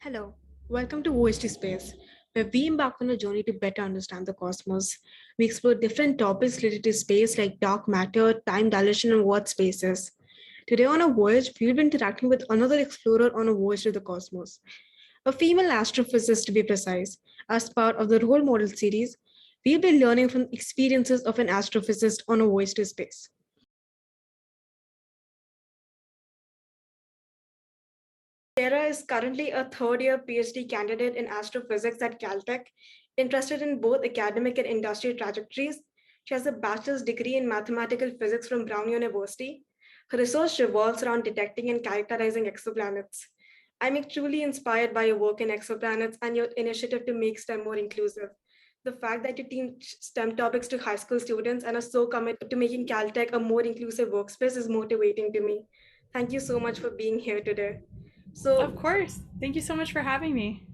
Hello, welcome to OFTI Space, where we embark on a journey to better understand the cosmos. We explore different topics related to space like dark matter, time dilation, and what space is. Today on a voyage, we'll be interacting with another explorer on a voyage to the cosmos, a female astrophysicist to be precise. As part of the role model series, we'll be learning from experiences of an astrophysicist on a voyage to space. Sarah is currently a third-year PhD candidate in astrophysics at Caltech, interested in both academic and industry trajectories. She has a bachelor's degree in mathematical physics from Brown University. Her research revolves around detecting and characterizing exoplanets. I'm truly inspired by your work in exoplanets and your initiative to make STEM more inclusive. The fact that you teach STEM topics to high school students and are so committed to making Caltech a more inclusive workspace is motivating to me. Thank you so much for being here today. Of So, course. Thank you so much for having me.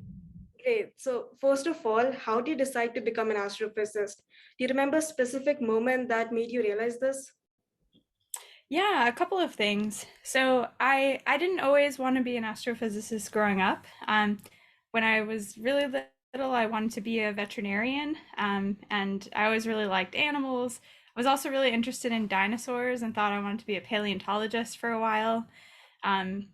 great. So, first of all, how did you decide to become an astrophysicist? Do you remember a specific moment that made you realize this? Yeah, a couple of things. So I didn't always want to be an astrophysicist growing up. When I was really little, I wanted to be a veterinarian, and I always really liked animals. I was also really interested in dinosaurs and thought I wanted to be a paleontologist for a while. Um,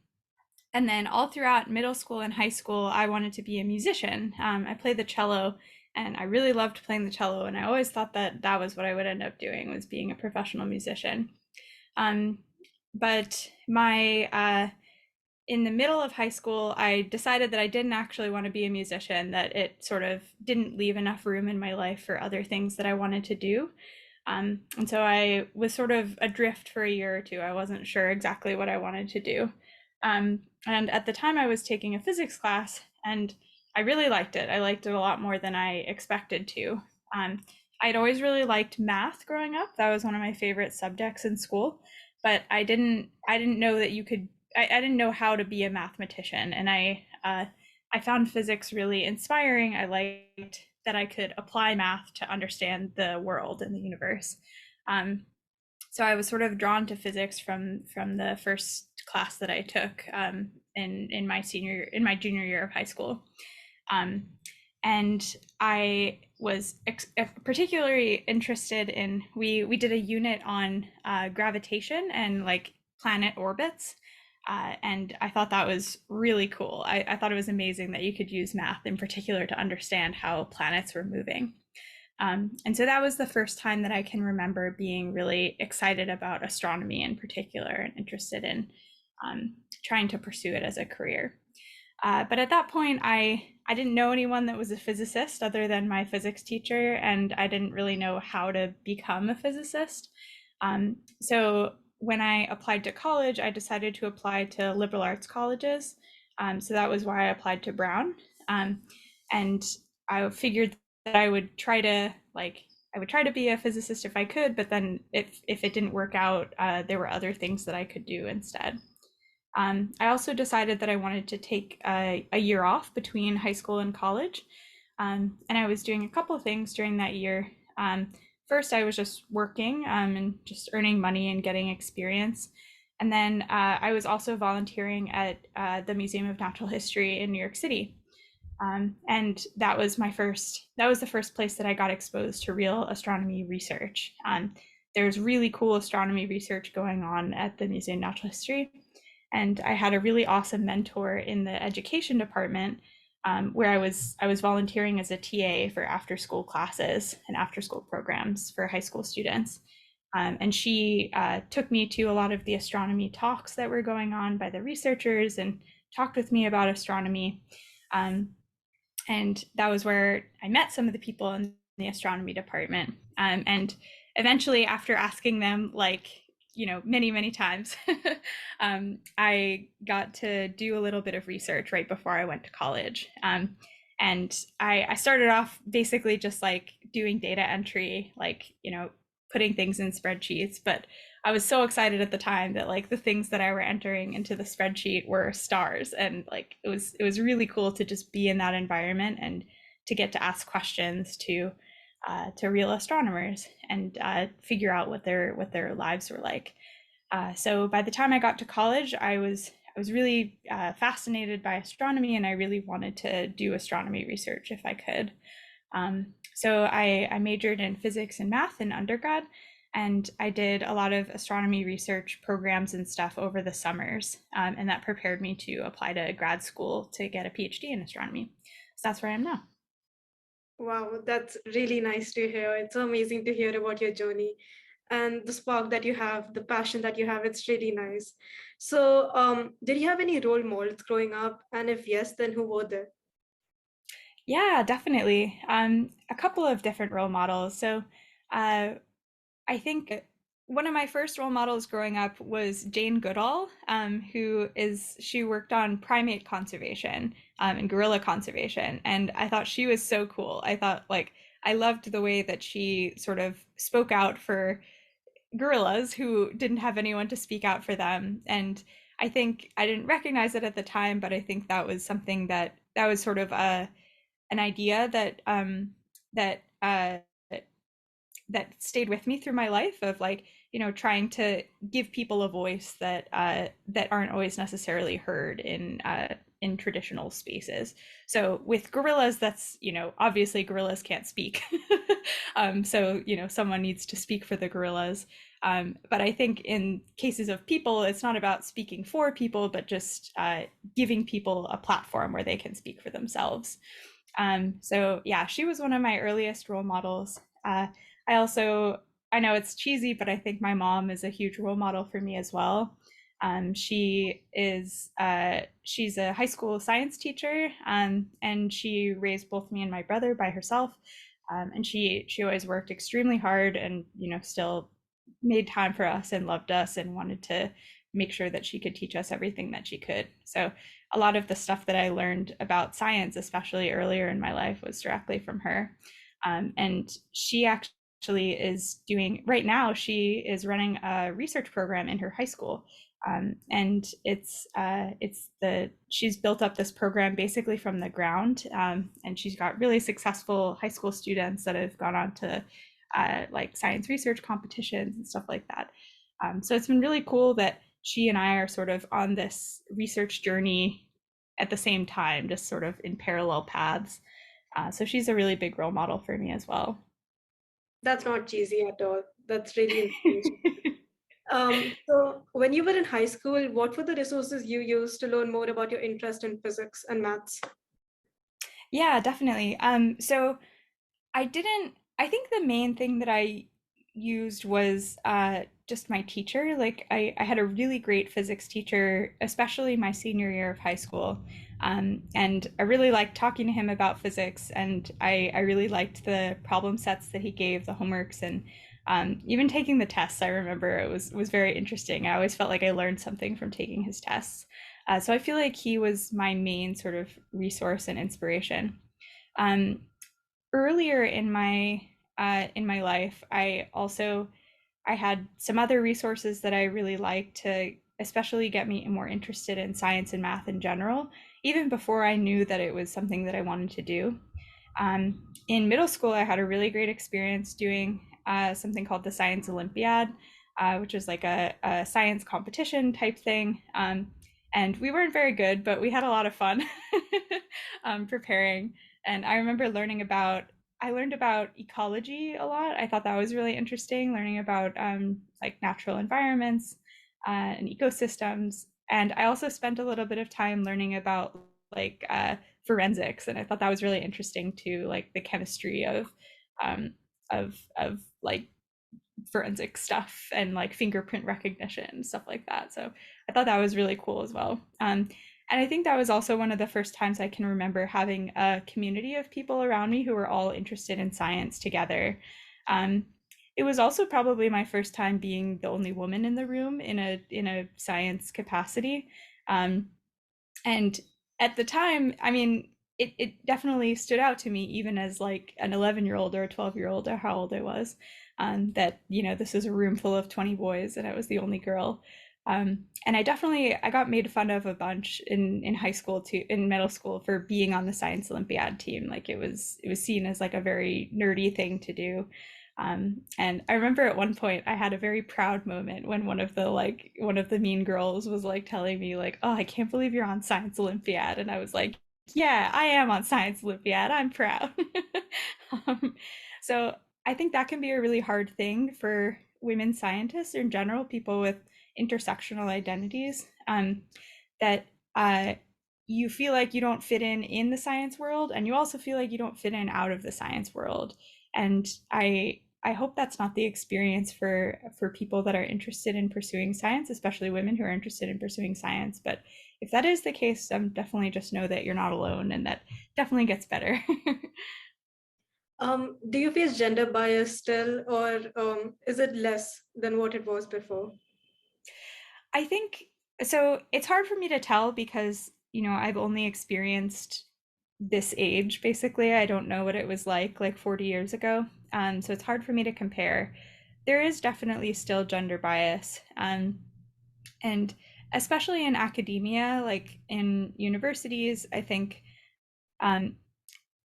and then all throughout middle school and high school, I wanted to be a musician. I played the cello, and I really loved playing the cello, and I always thought that that was what I would end up doing, was being a professional musician. Um, but my in the middle of high school, I decided that I didn't actually want to be a musician, that it sort of didn't leave enough room in my life for other things that I wanted to do. And so I was sort of adrift for a year or two. I wasn't sure exactly what I wanted to do. And at the time, I was taking a physics class, and I really liked it. I liked it a lot more than I expected to. I'd always really liked math growing up. That was one of my favorite subjects in school, but I didn't know that you could. I didn't know how to be a mathematician, and I found physics really inspiring. I liked that I could apply math to understand the world and the universe. Um, so I was sort of drawn to physics from the first class that I took in my junior year of high school. Um, and I was particularly interested in, we did a unit on gravitation and like planet orbits. And I thought that was really cool. I thought it was amazing that you could use math in particular to understand how planets were moving. And so that was the first time that I can remember being really excited about astronomy in particular and interested in trying to pursue it as a career. But at that point, I didn't know anyone that was a physicist other than my physics teacher, and I didn't really know how to become a physicist. So when I applied to college, I decided to apply to liberal arts colleges. So that was why I applied to Brown. And I figured that I would try to be a physicist if I could, but then if it didn't work out, there were other things that I could do instead. I also decided that I wanted to take a year off between high school and college. And I was doing a couple of things during that year. First, I was just working and just earning money and getting experience. And then I was also volunteering at the Museum of Natural History in New York City. And that was the first place that I got exposed to real astronomy research. There's really cool astronomy research going on at the Museum of Natural History. And I had a really awesome mentor in the education department, where I was volunteering as a TA for after school classes and after school programs for high school students. And she took me to a lot of the astronomy talks that were going on by the researchers and talked with me about astronomy. And that was where I met some of the people in the astronomy department. And eventually, after asking them, like, many times, I got to do a little bit of research right before I went to college. And I started off basically just like doing data entry, like, putting things in spreadsheets. But I was so excited at the time that like the things that I were entering into the spreadsheet were stars, and like it was really cool to just be in that environment and to get to ask questions to real astronomers and figure out what their lives were like. So by the time I got to college, I was was really fascinated by astronomy, and I really wanted to do astronomy research if I could. So I majored in physics and math in undergrad, and I did a lot of astronomy research programs and stuff over the summers, and that prepared me to apply to grad school to get a PhD in astronomy. So that's where I am now. Wow, that's really nice to hear. It's so amazing to hear about your journey and the spark that you have, the passion that you have. It's really nice. So, did you have any role models growing up? And if yes, then who were they? Yeah, definitely. A couple of different role models. So, uh, I think one of my first role models growing up was Jane Goodall, she worked on primate conservation and gorilla conservation. And I thought she was so cool. I thought, like, I loved the way that she sort of spoke out for gorillas who didn't have anyone to speak out for them. And I think I didn't recognize it at the time, but I think that was something that was sort of an idea that that stayed with me through my life of, like, trying to give people a voice that aren't always necessarily heard in traditional spaces. So with gorillas, that's, obviously gorillas can't speak. So someone needs to speak for the gorillas. But I think in cases of people, it's not about speaking for people, but just giving people a platform where they can speak for themselves. So yeah, she was one of my earliest role models. I also, I know it's cheesy, but I think my mom is a huge role model for me as well. She's a high school science teacher, and she raised both me and my brother by herself. And she always worked extremely hard, and still made time for us and loved us and wanted to make sure that she could teach us everything that she could. So a lot of the stuff that I learned about science, especially earlier in my life, was directly from her. And she actually is doing, right now, she is running a research program in her high school. And she's built up this program basically from the ground. And she's got really successful high school students that have gone on to like science research competitions and stuff like that. So it's been really cool that she and I are sort of on this research journey at the same time, just sort of in parallel paths. So she's a really big role model for me as well. That's not cheesy at all. That's really inspirational. So, when you were in high school, what were the resources you used to learn more about your interest in physics and maths? Yeah, definitely. So I think the main thing that I used was just my teacher. Like, I had a really great physics teacher, especially my senior year of high school. And I really liked talking to him about physics, and I really liked the problem sets that he gave, the homeworks, and even taking the tests. I remember it was very interesting. I always felt like I learned something from taking his tests. So I feel like he was my main sort of resource and inspiration. Um, Earlier in my life, I had some other resources that I really liked to especially get me more interested in science and math in general, even before I knew that it was something that I wanted to do. In middle school, I had a really great experience doing something called the Science Olympiad, which is like a science competition type thing. And we weren't very good, but we had a lot of fun preparing. And I remember I learned about ecology a lot. I thought that was really interesting, learning about like natural environments and ecosystems. And I also spent a little bit of time learning about like forensics, and I thought that was really interesting too, like the chemistry of like forensic stuff and like fingerprint recognition, stuff like that. So I thought that was really cool as well. And I think that was also one of the first times I can remember having a community of people around me who were all interested in science together. Um, it was also probably my first time being the only woman in the room in a science capacity. Um, and at the time, I mean, it definitely stood out to me, even as like an 11-year-old or a 12-year-old or how old I was, that, this is a room full of 20 boys and I was the only girl. And I got made fun of a bunch in high school too, in middle school, for being on the Science Olympiad team. Like, it was seen as like a very nerdy thing to do. And I remember at one point I had a very proud moment when one of the mean girls was like telling me like, "Oh, I can't believe you're on Science Olympiad," and I was like, "Yeah, I am on Science Olympiad. I'm proud." um, so I think that can be a really hard thing for women scientists or in general, people with intersectional identities. That uh, you feel like you don't fit in the science world, and you also feel like you don't fit in out of the science world. And I hope that's not the experience for people that are interested in pursuing science, especially women who are interested in pursuing science. But if that is the case, definitely just know that you're not alone, and that definitely gets better. Do you face gender bias still, or is it less than what it was before? I think so. It's hard for me to tell because, I've only experienced this age basically. I don't know what it was like 40 years ago. So it's hard for me to compare. There is definitely still gender bias. And especially in academia, like in universities, I think um,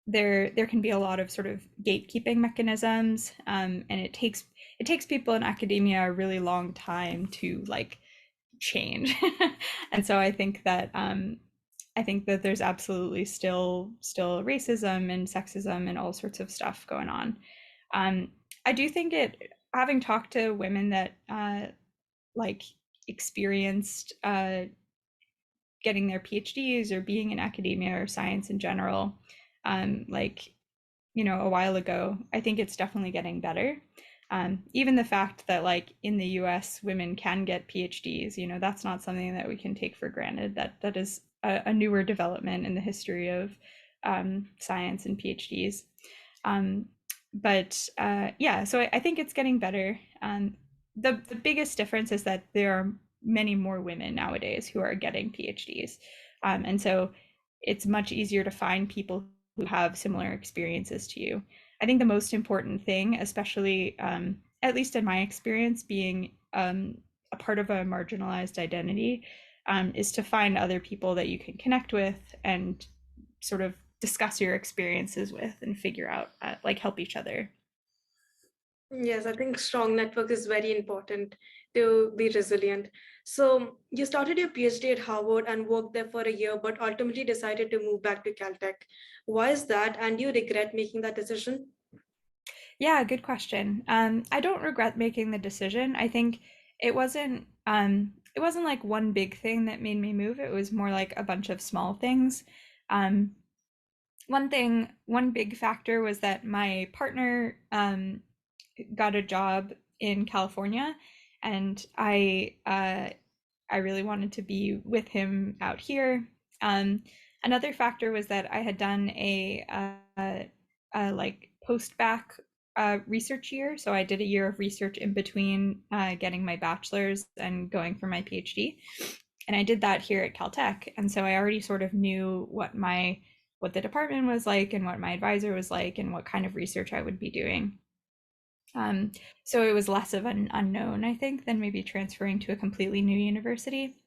there can be a lot of sort of gatekeeping mechanisms, and it takes people in academia a really long time to like change. And so I think that there's absolutely still racism and sexism and all sorts of stuff going on. Um, I do think having talked to women that like experienced getting their PhDs or being in academia or science in general, like a while ago, I think it's definitely getting better. Even the fact that like in the US women can get PhDs, that's not something that we can take for granted. That is a newer development in the history of science and PhDs. um, but yeah, so I think it's getting better. The biggest difference is that there are many more women nowadays who are getting PhDs, and so it's much easier to find people who have similar experiences to you. I think the most important thing, especially at least in my experience, being a part of a marginalized identity, is to find other people that you can connect with and sort of discuss your experiences with and figure out like help each other. Yes, I think strong network is very important to be resilient. So you started your PhD at Harvard and worked there for a year, but ultimately decided to move back to Caltech. Why is that? And do you regret making that decision? Yeah, good question. I don't regret making the decision. I think it wasn't like one big thing that made me move. It was more like a bunch of small things. Um, one big factor was that my partner got a job in California, and I really wanted to be with him out here. Another factor was that I had done a like post-bac research year, so I did a year of research in between getting my bachelor's and going for my PhD, and I did that here at Caltech, and so I already sort of knew what the department was like and what my advisor was like and what kind of research I would be doing. Um, so it was less of an unknown, I think, than maybe transferring to a completely new university.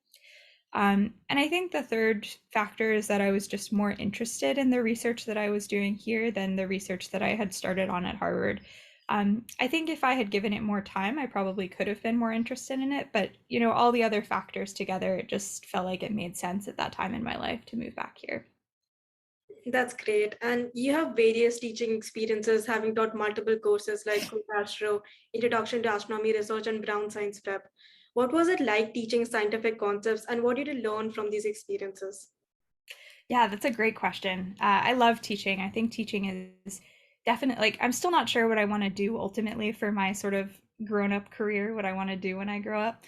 And I think the third factor is that I was just more interested in the research that I was doing here than the research that I had started on at Harvard. I think if I had given it more time, I probably could have been more interested in it. But, all the other factors together, it just felt like it made sense at that time in my life to move back here. That's great. And you have various teaching experiences, having taught multiple courses like Quick Astro, Introduction to Astronomy Research, and Brown Science Prep. What was it like teaching scientific concepts, and what did you learn from these experiences? Yeah, that's a great question. I love teaching. I think teaching is definitely like I'm still not sure what I want to do ultimately for my sort of grown-up career, what I want to do when I grow up.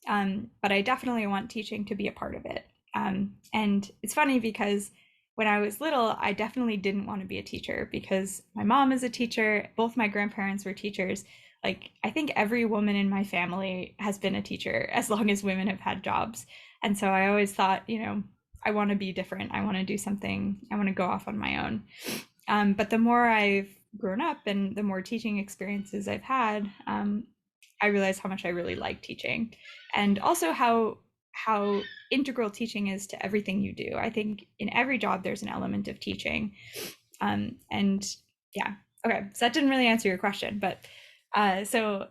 But I definitely want teaching to be a part of it. And it's funny because when I was little, I definitely didn't want to be a teacher because my mom is a teacher, both my grandparents were teachers. Like, I think every woman in my family has been a teacher as long as women have had jobs. And so I always thought, I want to be different. I want to do something. I want to go off on my own. But the more I've grown up and the more teaching experiences I've had, I realize how much I really like teaching, and also how integral teaching is to everything you do. I think in every job there's an element of teaching, and yeah. Okay, so that didn't really answer your question, but so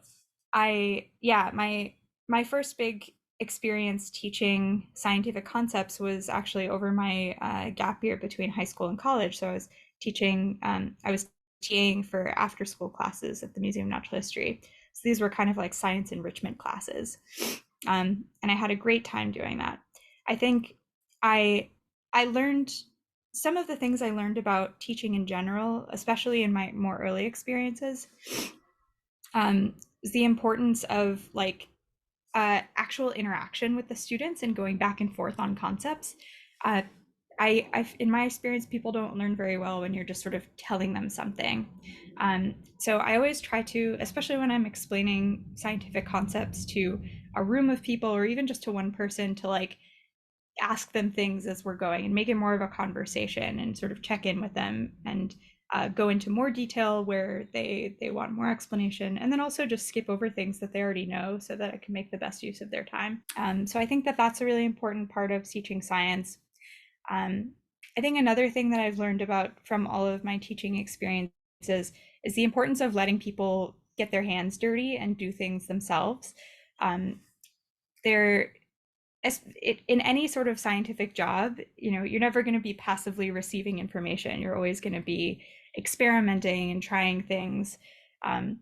yeah, my first big experience teaching scientific concepts was actually over my gap year between high school and college. So I was TAing for after school classes at the Museum of Natural History. So these were kind of like science enrichment classes. And I had a great time doing that. I think I I learned some of the things I learned about teaching in general, especially in my more early experiences, is the importance of like actual interaction with the students and going back and forth on concepts. Uh, in my experience, people don't learn very well when you're just sort of telling them something. So I always try to, especially when I'm explaining scientific concepts to a room of people or even just to one person, to like ask them things as we're going and make it more of a conversation and sort of check in with them and go into more detail where they want more explanation, and then also just skip over things that they already know so that I can make the best use of their time. So I think that that's a really important part of teaching science. I think another thing that I've learned about from all of my teaching experiences is the importance of letting people get their hands dirty and do things themselves. They're in any sort of scientific job, you're never going to be passively receiving information. You're always going to be experimenting and trying things. And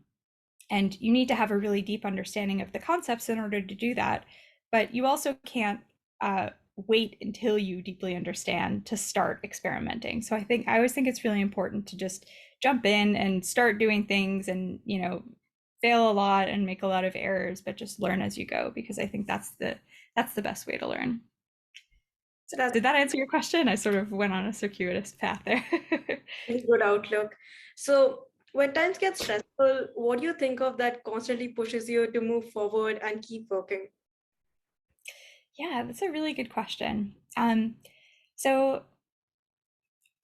you need to have a really deep understanding of the concepts in order to do that. But you also can't wait until you deeply understand to start experimenting. So I always think it's really important to just jump in and start doing things and, fail a lot and make a lot of errors, but just learn as you go, because I think that's the best way to learn. So that's Did that answer your question? I sort of went on a circuitous path there. a good outlook. So when times get stressful, what do you think of that constantly pushes you to move forward and keep working? Yeah, that's a really good question. So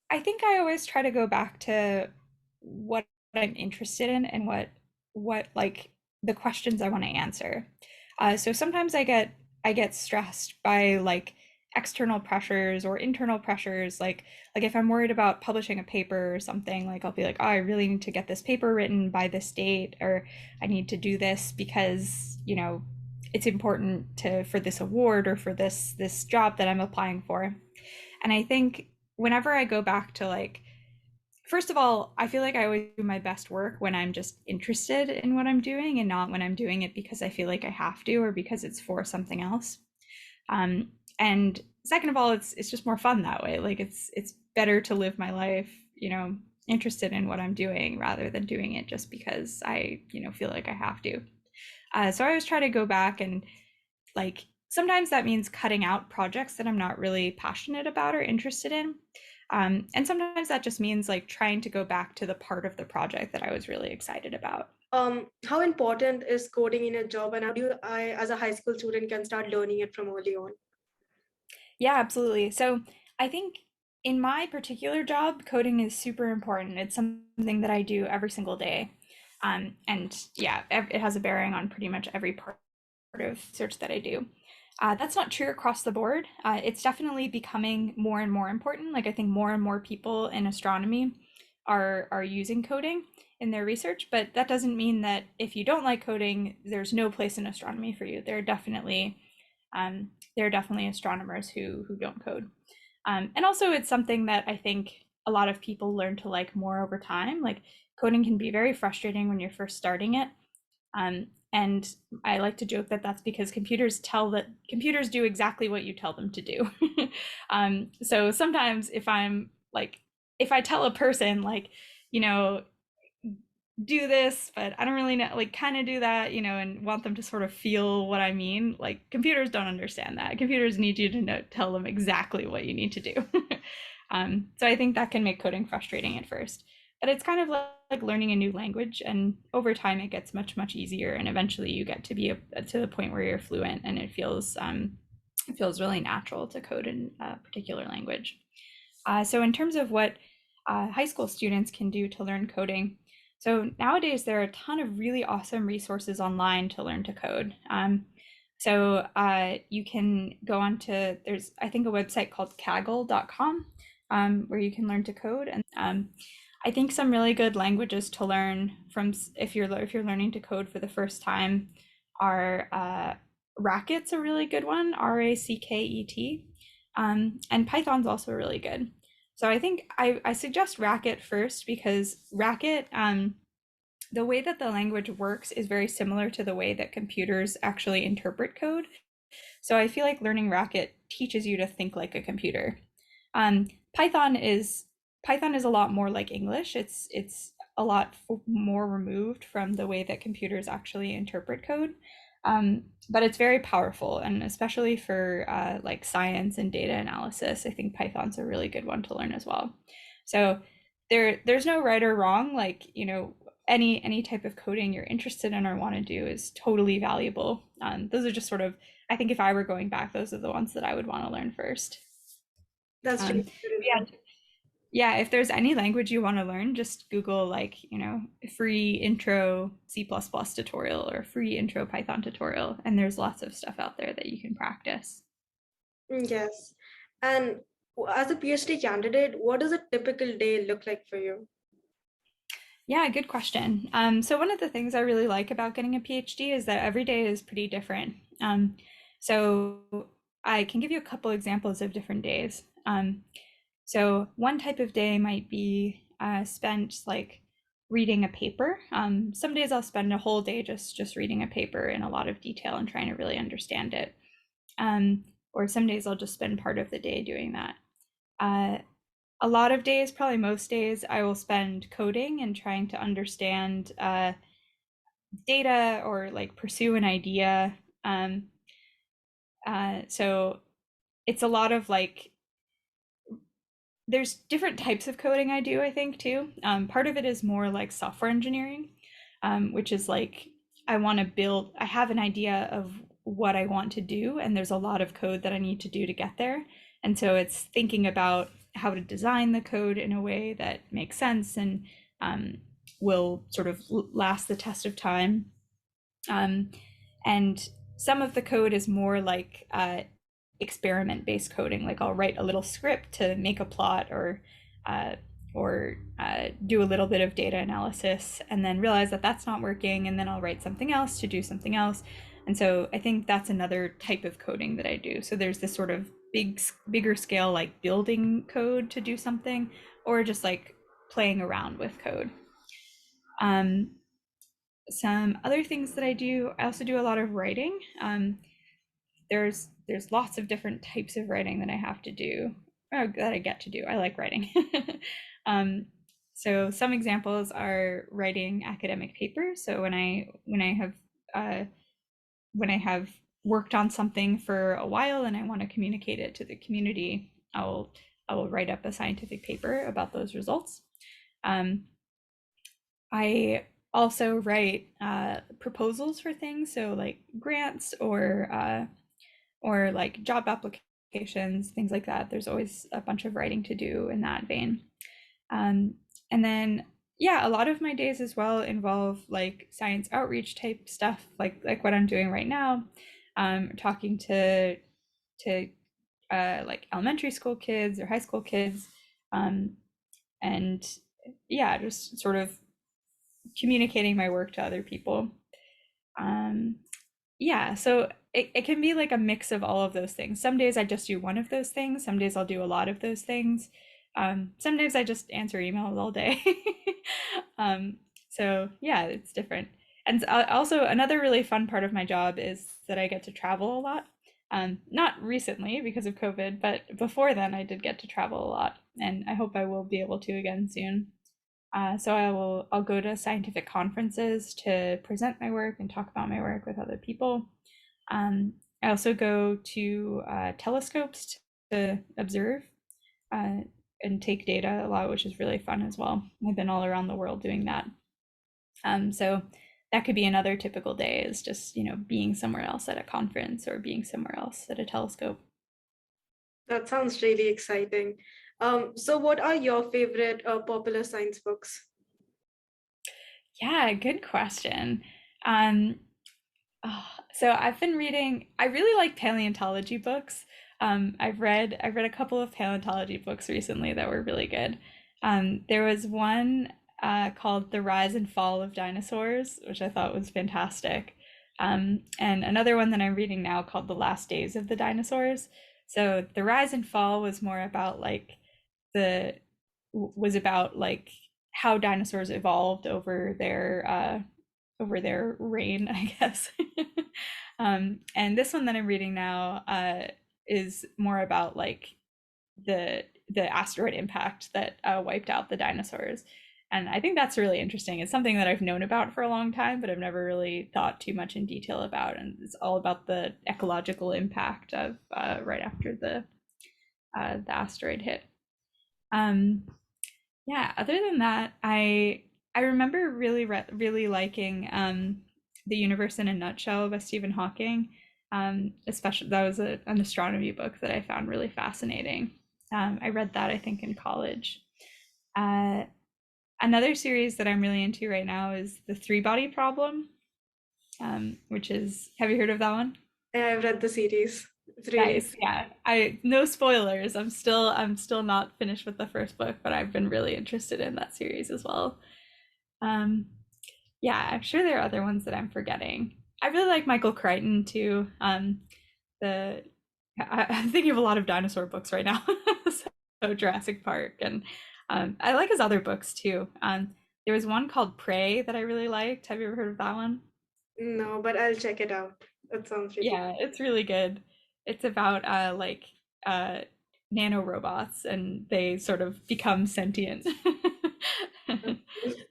I think I always try to go back to what I'm interested in and what like the questions I want to answer. So sometimes I get stressed by like external pressures or internal pressures. Like if I'm worried about publishing a paper or something, like I'll be like, oh, I really need to get this paper written by this date, or I need to do this because it's important to for this award or for this job that I'm applying for. And I think whenever I go back to like, first of all, I feel like I always do my best work when I'm just interested in what I'm doing and not when I'm doing it because I feel like I have to or because it's for something else. And second of all, it's just more fun that way. Like it's better to live my life, interested in what I'm doing rather than doing it just because I, feel like I have to. So I always try to go back and like sometimes that means cutting out projects that I'm not really passionate about or interested in. And sometimes that just means like trying to go back to the part of the project that I was really excited about. How important is coding in a job, and how do I, as a high school student, can start learning it from early on? Yeah, absolutely. So I think in my particular job, coding is super important. It's something that I do every single day. And yeah, it has a bearing on pretty much every part of research that I do. That's not true across the board. It's definitely becoming more and more important. Like I think more and more people in astronomy are using coding in their research, but that doesn't mean that if you don't like coding, there's no place in astronomy for you. There are definitely astronomers who don't code. And also it's something that I think a lot of people learn to like more over time. Like coding can be very frustrating when you're first starting it. And I like to joke that that's because computers do exactly what you tell them to do. So sometimes if I tell a person like, you know, do this, but I don't really know, like kind of do that, and want them to sort of feel what I mean. Like computers don't understand that. Computers need you to tell them exactly what you need to do. So I think that can make coding frustrating at first, but it's kind of like learning a new language, and over time it gets much, much easier, and eventually you get to be to the point where you're fluent, and it feels really natural to code in a particular language. So in terms of what high school students can do to learn coding, so nowadays there are a ton of really awesome resources online to learn to code. So you can go on to, there's I think a website called kaggle.com where you can learn to code. And I think some really good languages to learn from if you're learning to code for the first time are Racket's a really good one, Racket, and Python's also really good. So I think I suggest Racket first because Racket, the way that the language works is very similar to the way that computers actually interpret code. So I feel like learning Racket teaches you to think like a computer. Um, Python is Python is a lot more like English. It's a lot more removed from the way that computers actually interpret code. But it's very powerful, and especially for like science and data analysis, I think Python's a really good one to learn as well. So there's no right or wrong. Like, any type of coding you're interested in or want to do is totally valuable. Those are just sort of, I think if I were going back, those are the ones that I would want to learn first. That's really good Yeah, advice. yeah, if there's any language you want to learn, just Google like, free intro C++ tutorial or free intro Python tutorial, and there's lots of stuff out there that you can practice. Yes. And as a PhD candidate, what does a typical day look like for you? Yeah, good question. So one of the things I really like about getting a PhD is that every day is pretty different. So I can give you a couple examples of different days. So one type of day might be spent like reading a paper. Some days I'll spend a whole day just reading a paper in a lot of detail and trying to really understand it. Or some days I'll just spend part of the day doing that. Uh, a lot of days, probably most days, I will spend coding and trying to understand data or like pursue an idea. Um, so it's a lot of like, there's different types of coding I do, I think, too. Part of it is more like software engineering, which is like I have an idea of what I want to do, and there's a lot of code that I need to do to get there. And so it's thinking about how to design the code in a way that makes sense and um, will sort of last the test of time. Um, and some of the code is more like experiment based coding. Like I'll write a little script to make a plot uh, or do a little bit of data analysis and then realize that that's not working. And then I'll write something else to do something else. And so I think that's another type of coding that I do. So there's this sort of bigger scale, like building code to do something, or just like playing around with code. Um, some other things that I do, I also do a lot of writing. There's lots of different types of writing that I have to do, or that I get to do. I like writing. um, so some examples are writing academic papers. So uh, when I have worked on something for a while and I want to communicate it to the community, I will write up a scientific paper about those results. Um, I also write proposals for things, so like grants or like job applications, things like that. There's always a bunch of writing to do in that vein. Um, and then yeah, a lot of my days as well involve like science outreach type stuff, like what I'm doing right now, talking to like elementary school kids or high school kids, um, and yeah, just sort of communicating my work to other people. Um, yeah, so it can be like a mix of all of those things. Some days I just do one of those things. Some days I'll do a lot of those things. Some days I just answer emails all day. um, so yeah, it's different. And also another really fun part of my job is that I get to travel a lot. Not recently because of COVID, but before then I did get to travel a lot, and I hope I will be able to again soon. So I'll go to scientific conferences to present my work and talk about my work with other people. I also go to telescopes to observe uh, and take data a lot, which is really fun as well. I've been all around the world doing that. So that could be another typical day, is just being somewhere else at a conference or being somewhere else at a telescope. That sounds really exciting. So what are your favorite popular science books? Yeah, good question. Um, Oh, so I've been reading, I really like paleontology books. I've read a couple of paleontology books recently that were really good. There was one called The Rise and Fall of Dinosaurs, which I thought was fantastic. And another one that I'm reading now called The Last Days of the Dinosaurs. So The Rise and Fall was more about the was about how dinosaurs evolved over their reign, I guess. And this one that I'm reading now is more about the asteroid impact that wiped out the dinosaurs. And I think that's really interesting. It's something that I've known about for a long time, but I've never really thought too much in detail about. And it's all about the ecological impact of right after the asteroid hit. Um, yeah. Other than that, I remember really liking The Universe in a Nutshell by Stephen Hawking. Especially that was an astronomy book that I found really fascinating. I read that I think in college. Uh, Another series that I'm really into right now is The Three Body Problem, which is, have you heard of that one? I've read the series. It's really Nice. Yeah. I no spoilers. I'm still not finished with the first book, but I've been really interested in that series as well. Um, yeah, I'm sure there are other ones that I'm forgetting. I really like Michael Crichton too. The I'm thinking of a lot of dinosaur books right now. So Jurassic Park, and I like his other books too. There was one called Prey that I really liked. Have you ever heard of that one? no, but I'll check it out. That sounds really Yeah, it's really good. It's about uh nanorobots and they sort of become sentient. cool.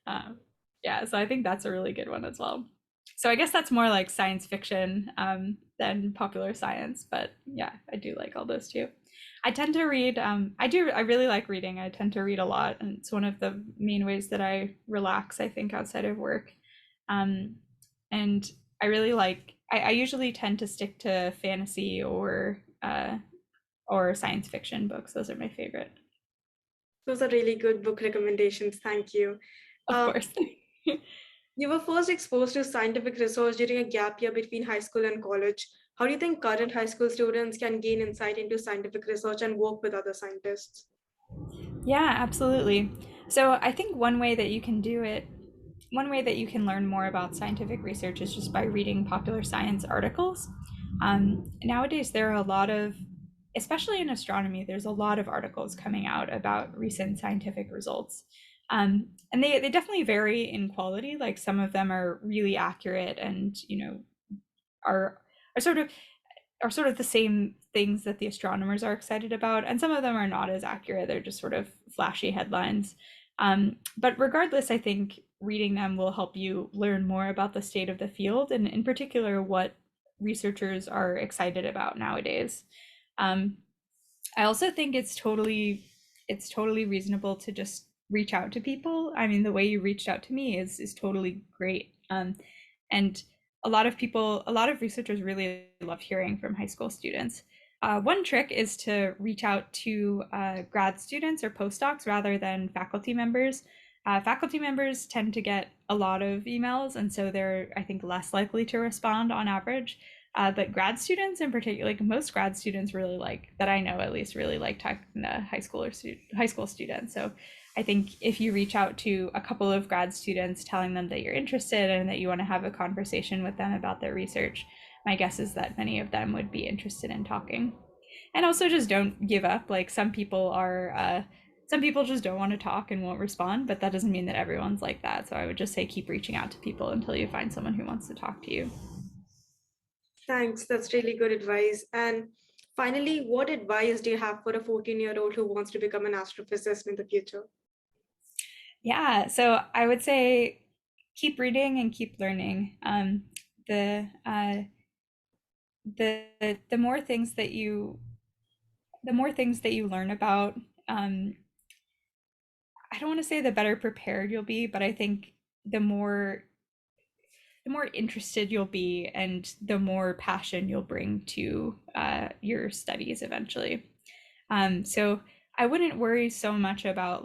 um, yeah, so I think that's a really good one as well. So I guess that's more like science fiction than popular science, but yeah, I do like all those too. I tend to read, I really like reading. I tend to read a lot, and it's one of the main ways that I relax, I think, outside of work. Um, and I really like, I usually tend to stick to fantasy or science fiction books. Those are my favorite, Those are really good book recommendations. Thank you. of Um, course. you were first exposed to scientific research during a gap year between high school and college. How do you think current high school students can gain insight into scientific research and work with other scientists? Yeah, absolutely. So I think one way that you can learn more about scientific research is just by reading popular science articles. Nowadays, there are a lot of, especially in astronomy, there's a lot of articles coming out about recent scientific results. And they definitely vary in quality. Like some of them are really accurate and, are, are sort of the same things that the astronomers are excited about, and some of them are not as accurate. They're just sort of flashy headlines. But regardless, I think reading them will help you learn more about the state of the field, and in particular, what researchers are excited about nowadays. Um, I also think it's totally reasonable to just reach out to people. I mean, the way you reached out to me is totally great. And a lot of researchers really love hearing from high school students. One trick is to reach out to grad students or postdocs rather than faculty members. Faculty members tend to get a lot of emails, and so they're, I think, less likely to respond on average. But grad students in particular, like most grad students really like, that I know at least, really like talking to high school students. So I think if you reach out to a couple of grad students telling them that you're interested and that you want to have a conversation with them about their research, my guess is that many of them would be interested in talking. And also just don't give up. Like some people just don't want to talk and won't respond, but that doesn't mean that everyone's like that. So I would just say keep reaching out to people until you find someone who wants to talk to you. Thanks. That's really good advice. And finally, what advice do you have for a 14-year-old who wants to become an astrophysicist in the future? Yeah, so I would say keep reading and keep learning. The the more things that you learn about, um, I don't want to say the better prepared you'll be, but I think the more the more interested you'll be and the more passion you'll bring to your studies eventually. So I wouldn't worry so much about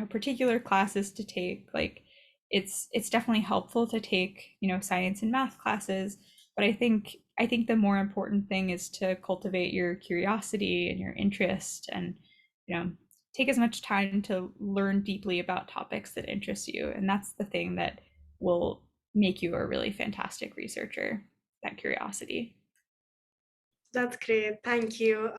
particular classes to take. Like it's definitely helpful to take, science and math classes, but I think the more important thing is to cultivate your curiosity and your interest and, you know, take as much time to learn deeply about topics that interest you. And that's the thing that will make you a really fantastic researcher, that curiosity. That's great. Thank you.